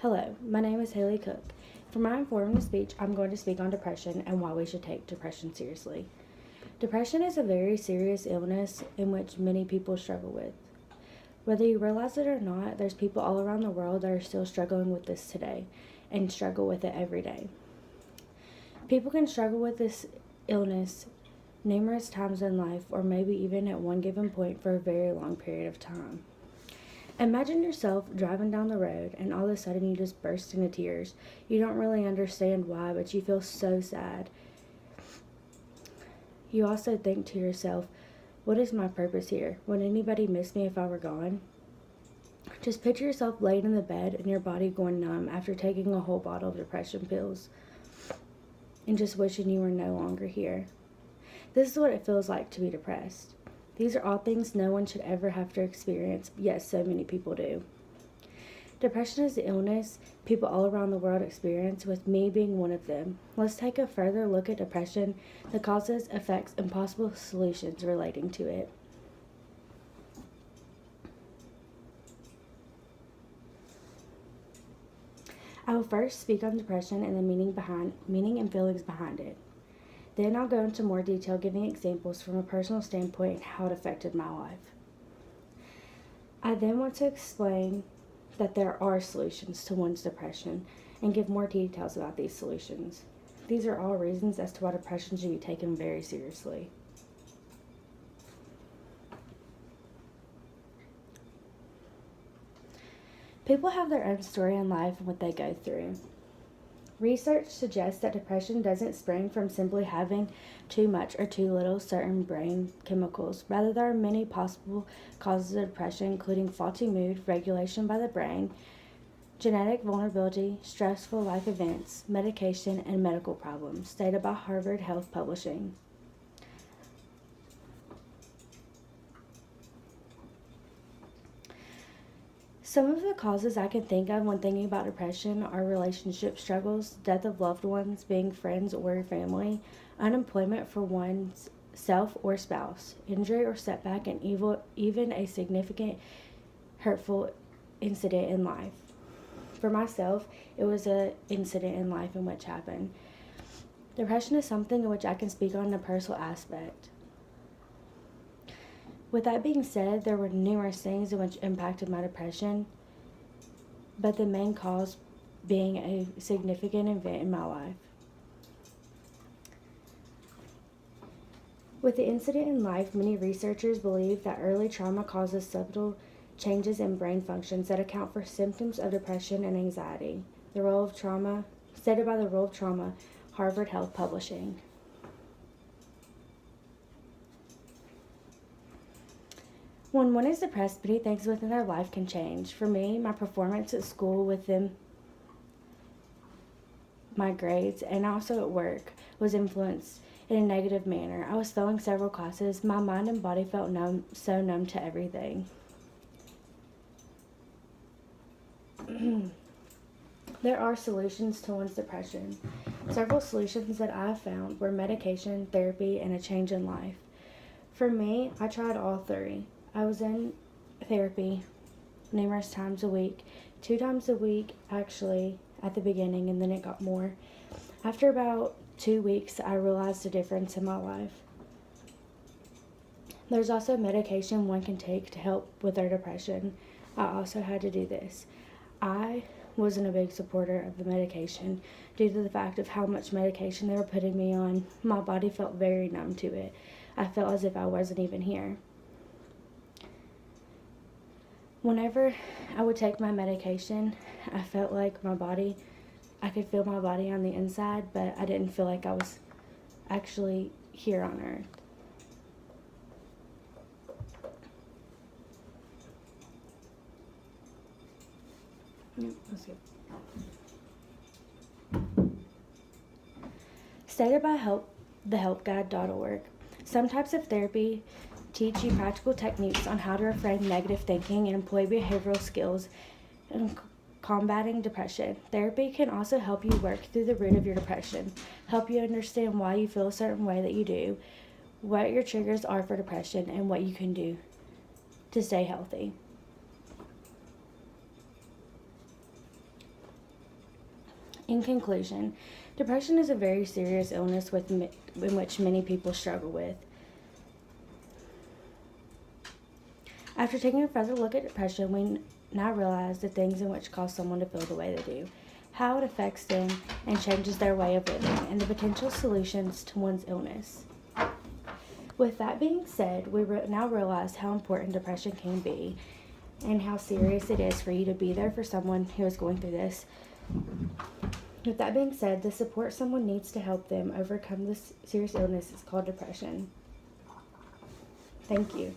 Hello, my name is Haley Cook. For my informative speech, I'm going to speak on depression and why we should take depression seriously. Depression is a very serious illness in which many people struggle with. Whether you realize it or not, there's people all around the world that are still struggling with this today and struggle with it every day. People can struggle with this illness numerous times in life, or maybe even at one given point for a very long period of time. Imagine yourself driving down the road and all of a sudden you just burst into tears. You don't really understand why, but you feel so sad. You also think to yourself, what is my purpose here? Would anybody miss me if I were gone? Just picture yourself laying in the bed and your body going numb after taking a whole bottle of depression pills and just wishing you were no longer here. This is what it feels like to be depressed. These are all things no one should ever have to experience, yet so many people do. Depression is the illness people all around the world experience, with me being one of them. Let's take a further look at depression, the causes, effects, and possible solutions relating to it. I will first speak on depression and the meaning and feelings behind it. Then I'll go into more detail, giving examples from a personal standpoint and how it affected my life. I then want to explain that there are solutions to one's depression and give more details about these solutions. These are all reasons as to why depression should be taken very seriously. People have their own story in life and what they go through. Research suggests that depression doesn't spring from simply having too much or too little certain brain chemicals. Rather, there are many possible causes of depression, including faulty mood regulation by the brain, genetic vulnerability, stressful life events, medication, and medical problems, stated by Harvard Health Publishing. Some of the causes I can think of when thinking about depression are relationship struggles, death of loved ones, being friends or family, unemployment for one's self or spouse, injury or setback, and even a significant hurtful incident in life. For myself, it was an incident in life in which happened. Depression is something in which I can speak on a personal aspect. With that being said, there were numerous things in which impacted my depression, but the main cause being a significant event in my life. With the incident in life, many researchers believe that early trauma causes subtle changes in brain functions that account for symptoms of depression and anxiety. The role of trauma, stated by the Role of Trauma, Harvard Health Publishing. When one is depressed, many things within their life can change. For me, my performance at school within my grades and also at work was influenced in a negative manner. I was failing several classes. My mind and body felt so numb to everything. There are solutions to one's depression. Several solutions that I found were medication, therapy, and a change in life. For me, I tried all three. I was in therapy numerous times a week, 2 times a week actually at the beginning, and then it got more. After about 2 weeks, I realized a difference in my life. There's also medication one can take to help with their depression. I also had to do this. I wasn't a big supporter of the medication due to the fact of how much medication they were putting me on. My body felt very numb to it. I felt as if I wasn't even here. Whenever I would take my medication, I felt like I could feel my body on the inside, but I didn't feel like I was actually here on earth. That's good. Stated by thehelpguide.org. Some types of therapy teach you practical techniques on how to reframe negative thinking and employ behavioral skills in combating depression. Therapy can also help you work through the root of your depression, help you understand why you feel a certain way that you do, what your triggers are for depression, and what you can do to stay healthy. In conclusion, depression is a very serious illness in which many people struggle with. After taking a further look at depression, we now realize the things in which cause someone to feel the way they do, how it affects them and changes their way of living, and the potential solutions to one's illness. With that being said, we now realize how important depression can be and how serious it is for you to be there for someone who is going through this. With that being said, the support someone needs to help them overcome this serious illness is called depression. Thank you.